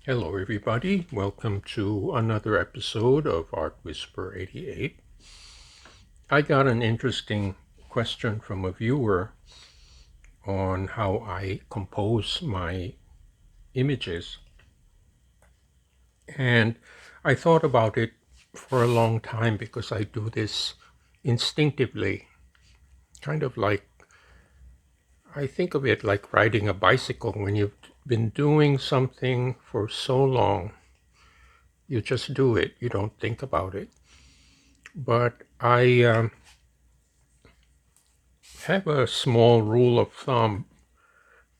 Hello, everybody. Welcome to another episode of Art Whisper 88. I got an interesting question from a viewer on how I compose my images. And I thought about it for a long time because I do this instinctively, kind of like I think of it like riding a bicycle. When you've been doing something for so long, you just do it, you don't think about it. But I have a small rule of thumb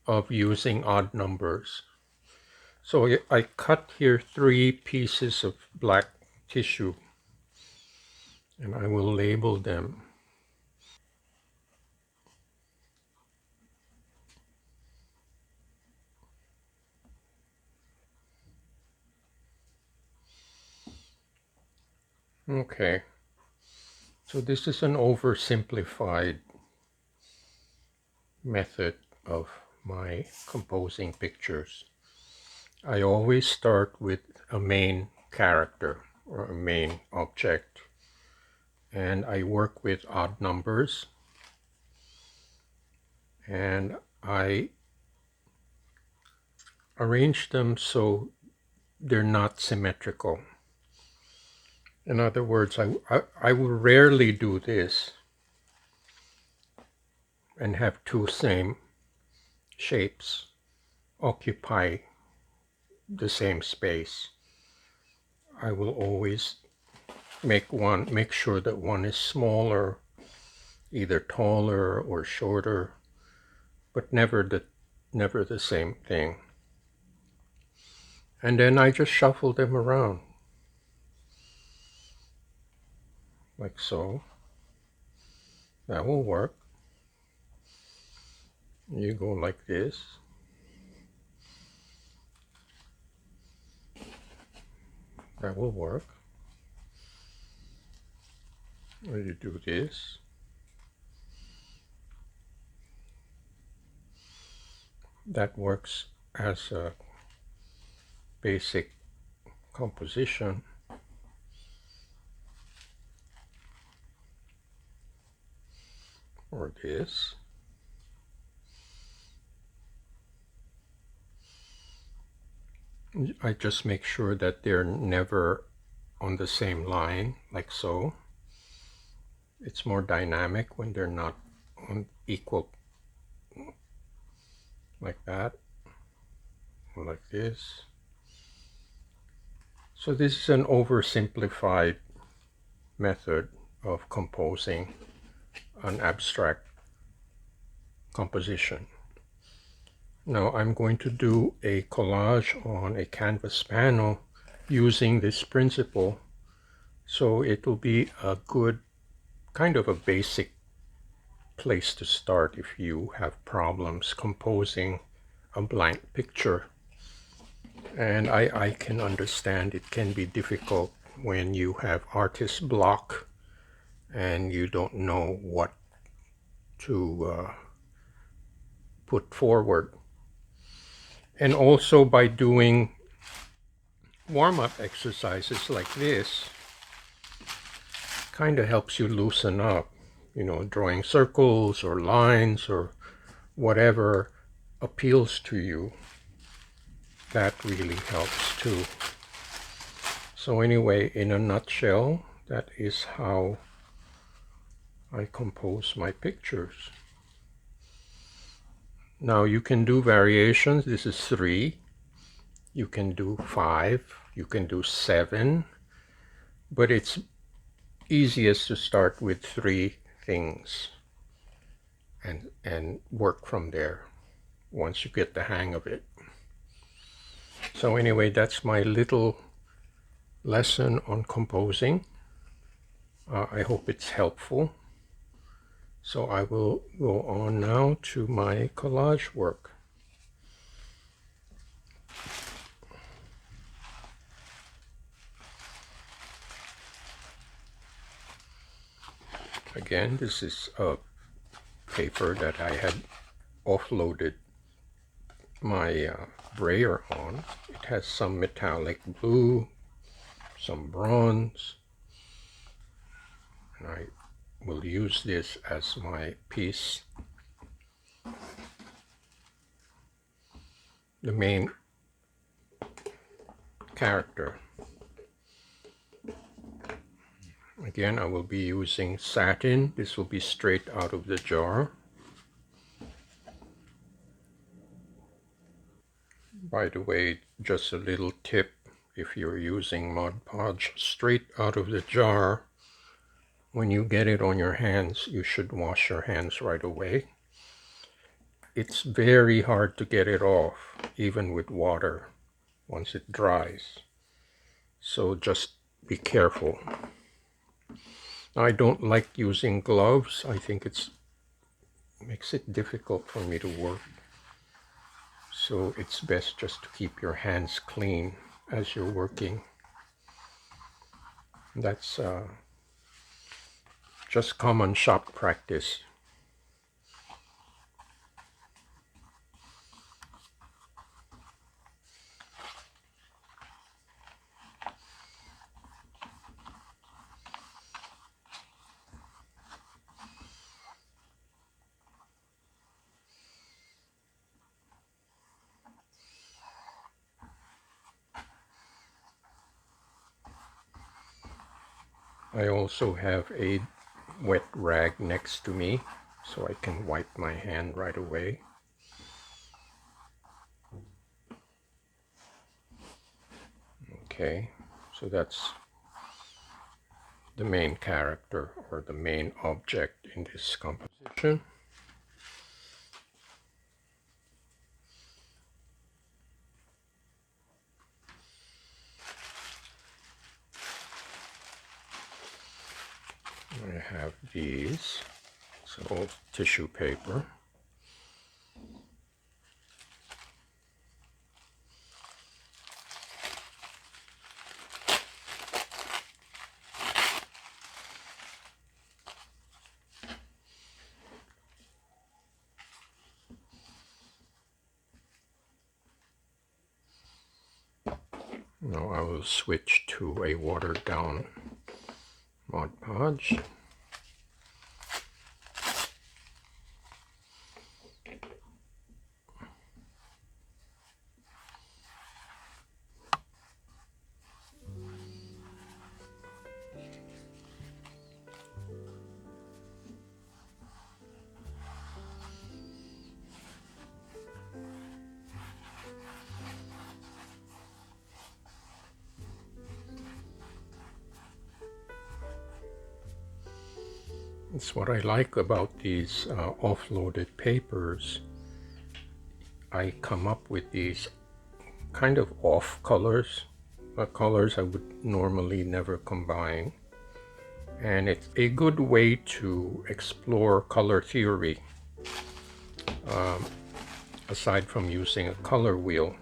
of using odd numbers. So I cut here 3 pieces of black tissue and I will label them. Okay, so this is an oversimplified method of my composing pictures. I always start with a main character or a main object, and I work with odd numbers, and I arrange them so they're not symmetrical. In other words, I will rarely do this and have two same shapes occupy the same space. I will always make sure that one is smaller, either taller or shorter, but never the same thing. And then I just shuffle them around like so. That will work. You go like this. That will work. Or you do this. That works as a basic composition. Or this. I just make sure that they're never on the same line, like so. It's more dynamic when they're not on equal, like that, or like this. So this is an oversimplified method of composing an abstract composition. Now I'm going to do a collage on a canvas panel using this principle, so it will be a good kind of a basic place to start if you have problems composing a blank picture. And I can understand it can be difficult when you have artist block and you don't know what to put forward. And also by doing warm-up exercises like this, kind of helps you loosen up, drawing circles or lines or whatever appeals to you. That really helps too. So anyway, in a nutshell, that is how I compose my pictures. Now you can do variations. This is 3. You can do 5. You can do 7. But it's easiest to start with 3 things and work from there once you get the hang of it. So anyway, that's my little lesson on composing. I hope it's helpful. So I will go on now to my collage work. Again, this is a paper that I had offloaded my sprayer on. It has some metallic blue, some bronze, and I will use this as my piece. The main character. Again, I will be using satin. This will be straight out of the jar. By the way, just a little tip, if you're using Mod Podge straight out of the jar, when you get it on your hands, you should wash your hands right away. It's very hard to get it off, even with water, once it dries. So just be careful. I don't like using gloves. I think it makes it difficult for me to work. So it's best just to keep your hands clean as you're working. That's just common shop practice. I also have a wet rag next to me, so I can wipe my hand right away. Okay, so that's the main character or the main object in this composition. I have these, so tissue paper. Now I will switch to a watered down Mod Podge. It's what I like about these offloaded papers. I come up with these kind of off colors, colors I would normally never combine. And it's a good way to explore color theory, aside from using a color wheel.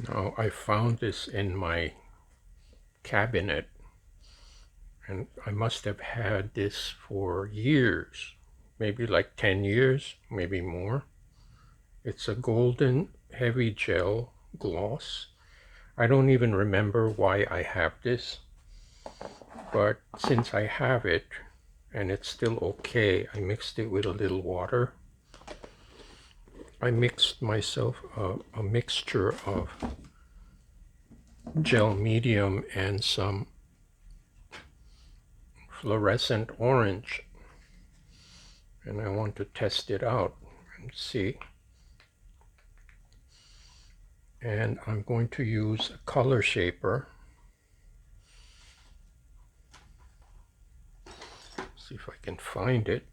Now I found this in my cabinet, and I must have had this for years, maybe like 10 years, maybe more. It's a golden heavy gel gloss. I don't even remember why I have this, but since I have it and it's still okay, I mixed it with a little water. I mixed myself a mixture of gel medium and some fluorescent orange, and I want to test it out and see. And I'm going to use a color shaper. See if I can find it.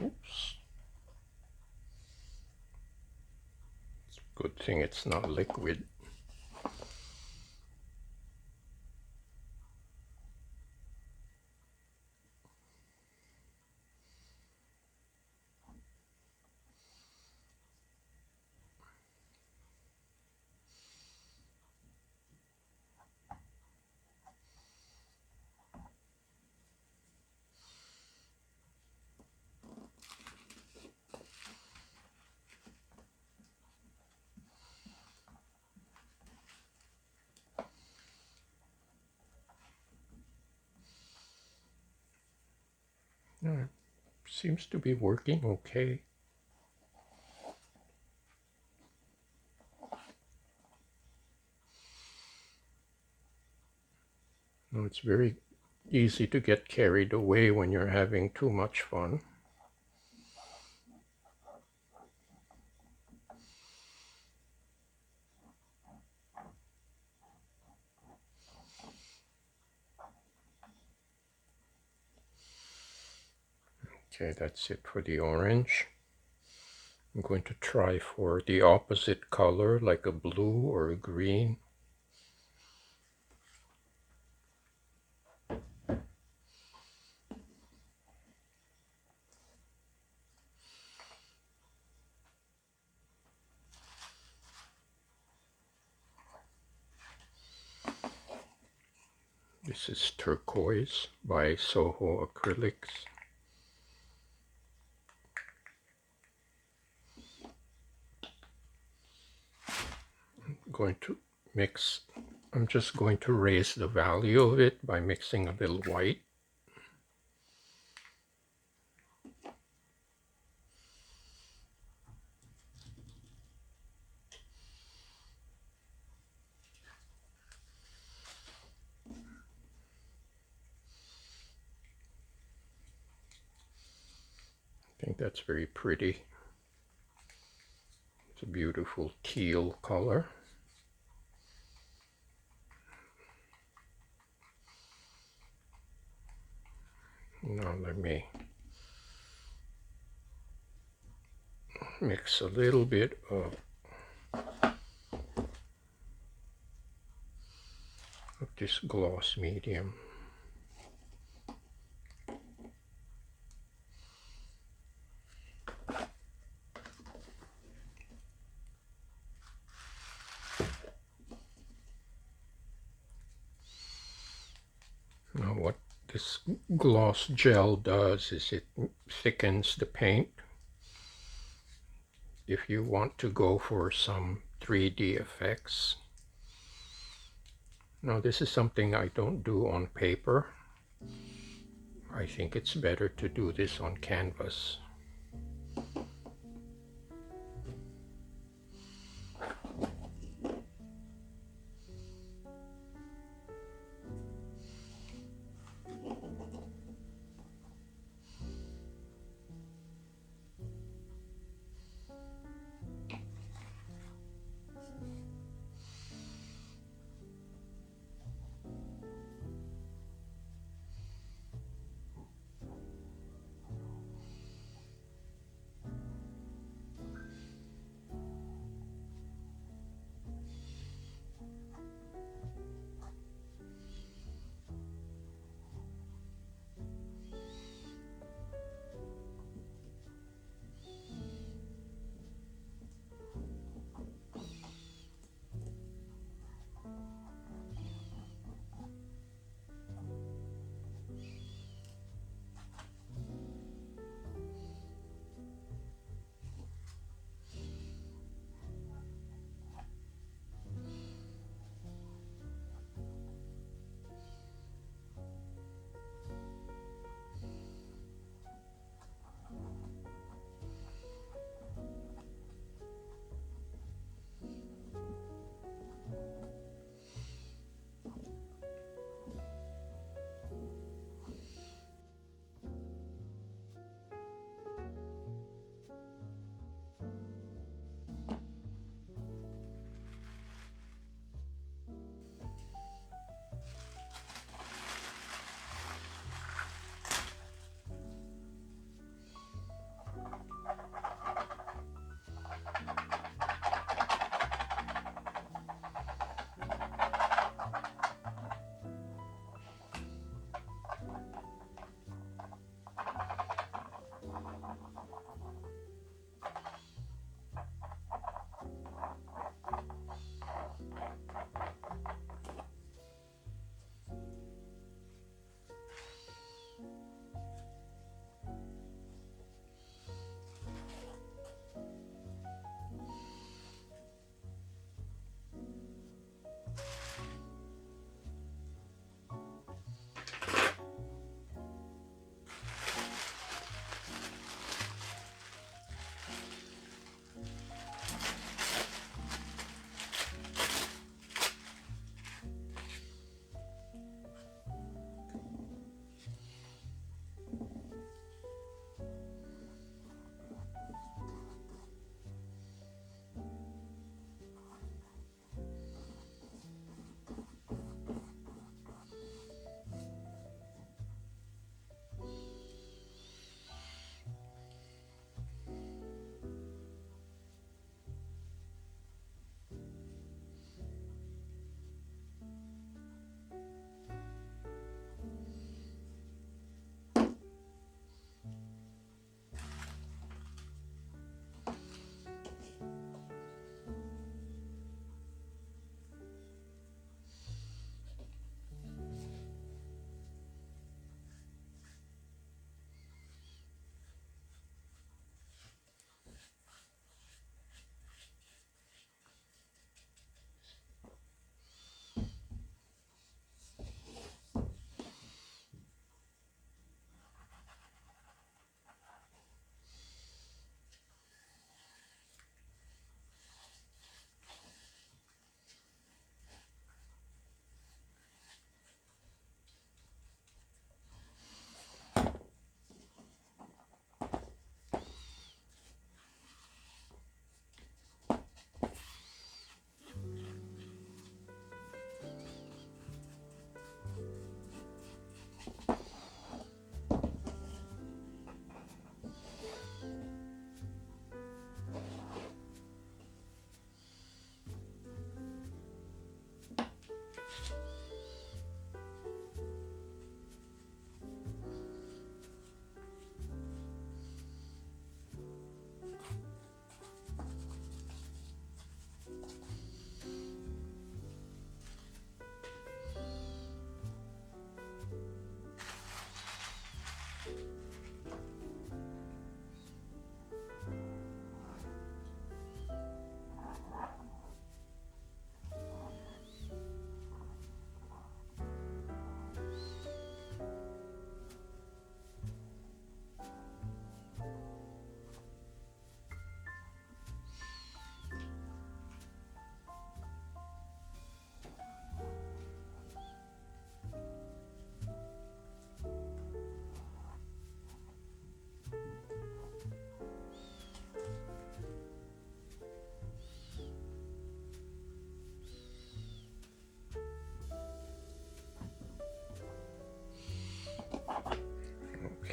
Oops. Good thing it's not liquid. Yeah, seems to be working okay. No, it's very easy to get carried away when you're having too much fun. Okay, that's it for the orange. I'm going to try for the opposite color, like a blue or a green. This is Turquoise by Soho Acrylics. I'm going to mix, I'm just going to raise the value of it by mixing a little white. I think that's very pretty. It's a beautiful teal color. Now let me mix a little bit of this gloss medium. Now what this gloss gel does is it thickens the paint. If you want to go for some 3D effects. Now this is something I don't do on paper. I think it's better to do this on canvas.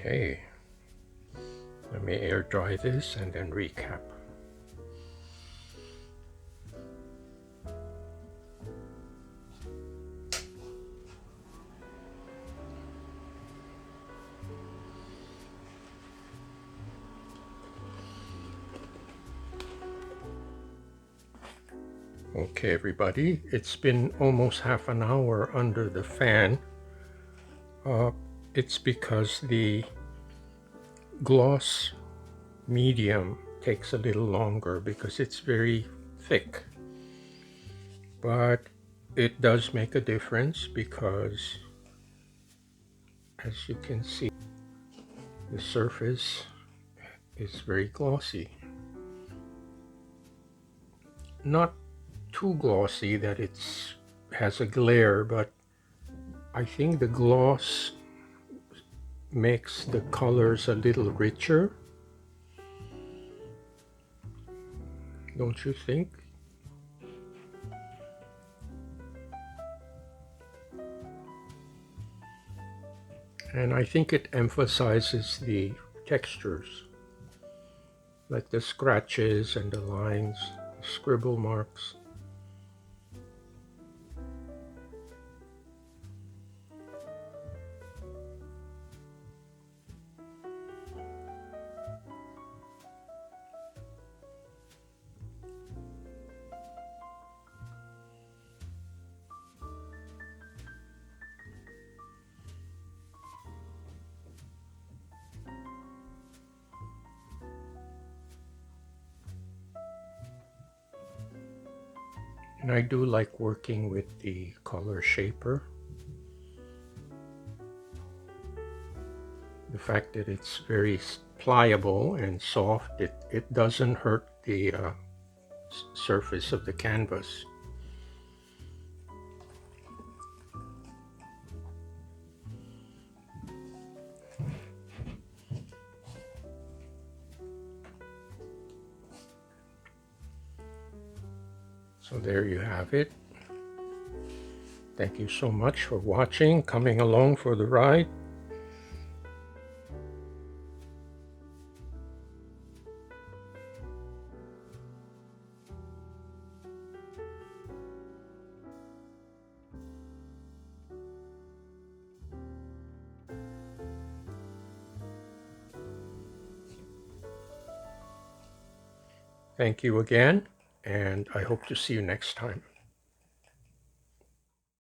Okay, let me air dry this and then recap. Okay, everybody, it's been almost half an hour under the fan. It's because the gloss medium takes a little longer because it's very thick. But it does make a difference because, as you can see, the surface is very glossy. Not too glossy that it has a glare, but I think the gloss makes the colors a little richer. Don't you think? And I think it emphasizes the textures, like the scratches and the lines, scribble marks. And I do like working with the color shaper. The fact that it's very pliable and soft, it doesn't hurt the surface of the canvas. So there you have it. Thank you so much for watching, coming along for the ride. Thank you again, and I hope to see you next time.